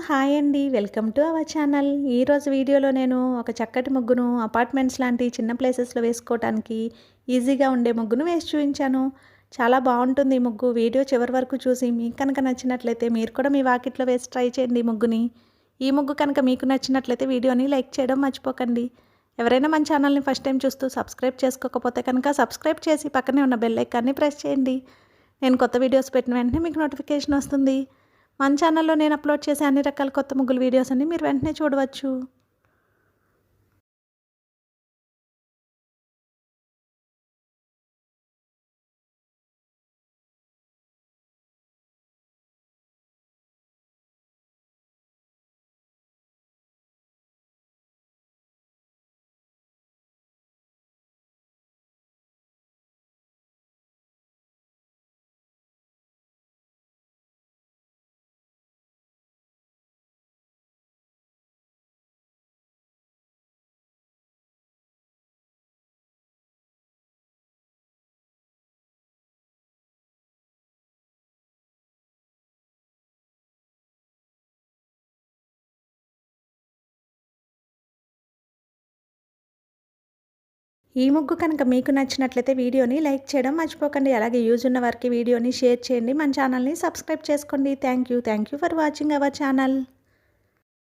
Hi అండి. Welcome to our channel. ఈరోజు వీడియోలో నేను ఒక చక్కటి ముగ్గును అపార్ట్మెంట్స్ లాంటి చిన్న ప్లేసెస్‌లో వేసుకోవటానికి ఈజీగా ఉండే ముగ్గును వేసి చూయించాను. చాలా బావుంటుంది ఈ ముగ్గు. వీడియో చివరి వరకు చూసి మీకు కనుక నచ్చినట్లయితే మీరు కూడా మీ వాకిట్లో వేసి ట్రై చేయండి ఈ ముగ్గుని. ఈ ముగ్గు కనుక మీకు నచ్చినట్లయితే వీడియోని లైక్ చేయడం మర్చిపోకండి. ఎవరైనా మన ఛానల్ని ఫస్ట్ టైం చూస్తూ సబ్స్క్రైబ్ చేసుకోకపోతే కనుక సబ్స్క్రైబ్ చేసి పక్కనే ఉన్న బెల్ ఐకాన్ని ప్రెస్ చేయండి. నేను కొత్త వీడియోస్ పెట్టిన వెంటనే మీకు నోటిఫికేషన్ వస్తుంది. మన ఛానల్లో నేను అప్లోడ్ చేసే అన్ని రకాల కొత్త ముగ్గుల వీడియోస్ అన్ని మీరు వెంటనే చూడవచ్చు. ఈ ముగ్గు కనుక మీకు నచ్చినట్లయితే వీడియోని లైక్ చేయడం మర్చిపోకండి. అలాగే యూజ్ ఉన్న వారికి వీడియోని షేర్ చేయండి. మన ఛానల్ని సబ్స్క్రైబ్ చేసుకోండి. Thank you for watching our channel.